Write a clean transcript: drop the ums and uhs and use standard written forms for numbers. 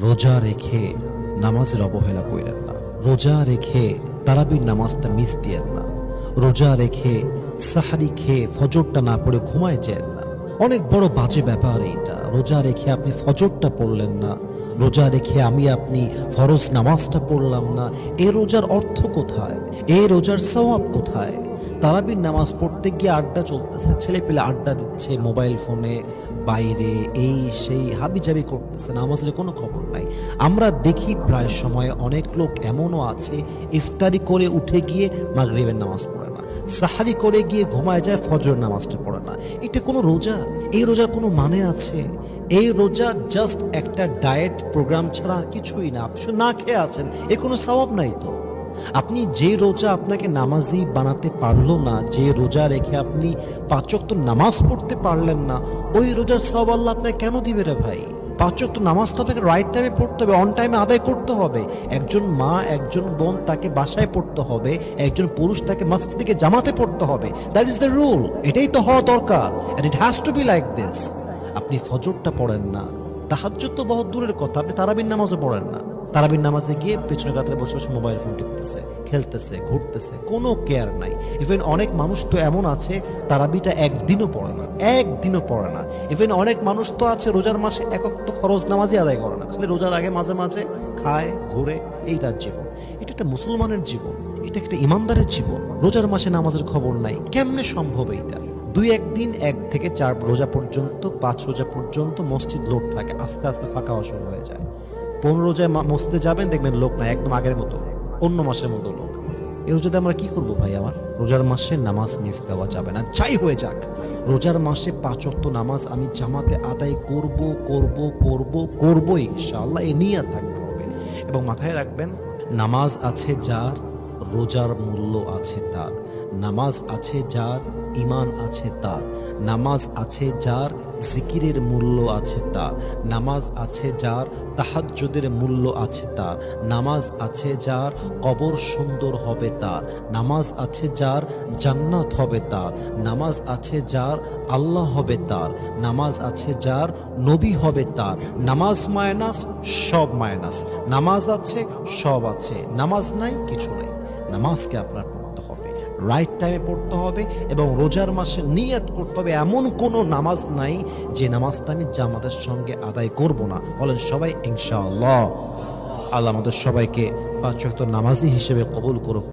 রোজা রেখে নামাজের অবহেলা কইরেন না। রোজা রেখে তারাবির নামাজটা মিস দিয়েন না। রোজা রেখে সাহারি খেয়ে ফজরটা না পড়ে ঘুমায় যেন না। অনেক বড় বাজে ব্যাপার এইটা। রোজা রেখে আপনি ফজরটা পড়লেন না, রোজা রেখে আপনি ফরজ নামাজটা পড়লাম না। এই রোজার অর্থ কোথায়? এই রোজার সওয়াব কোথায়? তারাবির নামাজ পড়তে গিয়ে আড্ডা চলতেছে, ছেলে পেলে আড্ডা দিচ্ছে মোবাইল ফোনে, বাইরে এই সেই হাবিজাবি করতেছে, নামাজের কোনো খবর নাই। আমরা দেখি প্রায় সময় অনেক লোক এমনও আছে ইফতারি করে উঠে গিয়ে মাগরিবের নামাজ পড়ে না, সাহারি করে গিয়ে ঘুমায় যায়, ফজরের নামাজটা পড়ে না। এটা কোনো রোজা? এই রোজার কোনো মানে আছে? এই রোজা জাস্ট একটা ডায়েট প্রোগ্রাম ছাড়া কিছুই না। আপনি শুধু না খেয়ে আছেন, এর কোনো সওয়াব নাই তো। আপনি যে রোজা আপনাকে নামাজি বানাতে পারলো না, যে রোজা রেখে আপনি 5 ওয়াক্ত নামাজ পড়তে পারলেন না, ওই রোজার সওয়াব আল্লাহ আপনাকে কেন দিবে রে ভাই? 5 ওয়াক্ত নামাজ তো আপনাকে রাইট টাইমে পড়তে হবে, অন টাইমে আদায় করতে হবে। একজন মা, একজন বোন তাকে বাসায় পড়তে হবে, একজন পুরুষ তাকে মসজিদে জামাতে পড়তে হবে। That is the rule. এটাই তো হওয়া দরকার, and it has to be like this. আপনি ফজরটা পড়েন না, তাহাজ্জুদ তো বহুত দূরের কথা, আপনি তারাবির নামাজও পড়েন না। তারাবির নামাজে গিয়ে পেছনে কাতারে বসে বসে মোবাইল ফোন টিপতেছে, খেলতেছে, ঘুরতেছে, কোনো কেয়ার নাই। ইভেন অনেক মানুষ তো এমন আছে তারাবিটা একদিনও পড়ে না, একদিনও পড়ে না। ইভেন অনেক মানুষ তো আছে রোজার মাসে একক তো ফরজ নামাজই আদায় করে না, খালি রোজার আগে মাঝে মাঝে খায়, ঘুরে, এই তার জীবন। এটা একটা মুসলমানের জীবন, এটা একটা ইমানদারের জীবন। রোজার মাসে নামাজের খবর নাই, কেমনে সম্ভব এইটা? 2-1 দিন 1 থেকে 4 রোজা পর্যন্ত, 5 রোজা পর্যন্ত মসজিদ লোক থাকে, আস্তে আস্তে ফাঁকা হওয়া শুরু হয়ে যায়। 15 রোজায় মসজিদে যাবেন, দেখবেন লোক নাই, একদম আগের মতো, অন্য মাসের মতো লোক। এই রোজাতে আমরা কি করব ভাই? আমার রোজার মাসে নামাজ মিস দেওয়া যাবে না, যাই হয়ে যাক। রোজার মাসে 5 ওয়াক্ত নামাজ আমি জামাতে আদায় করব করব করব করব ইনশাআল্লাহ, এই নিয়ত থাকতে হবে। এবং মাথায় রাখবেন, নামাজ আছে যার, রোজার মূল্য আছে তার। নামাজ আছে যার, ঈমান আছে তার। নামাজ আছে যার, জিকিরের মূল্য আছে তার। নামাজ আছে যার, তাহাজ্জুদের মূল্য আছে তার। নামাজ আছে যার, কবর সুন্দর হবে তার। নামাজ আছে যার, জান্নাত হবে তার। নামাজ আছে যার, আল্লাহ হবে তার। নামাজ আছে যার, নবী হবে তার। নামাজ মাইনাস, সব মাইনাস। নামাজ আছে, সব আছে। নামাজ নাই, কিছু নাই। নামাজকে আপনার পড়তে হবে, রাইট টাইমে পড়তে হবে। এবং রোজার মাসে নিয়ত করতে হবে, এমন কোনো নামাজ নাই যে নামাজটা আমি জামাতের সঙ্গে আদায় করব না। বলেন সবাই ইনশাআল্লাহ। আল্লাহ আমাদের সবাইকে 5 ওয়াক্ত নামাজি হিসেবে কবুল করুক।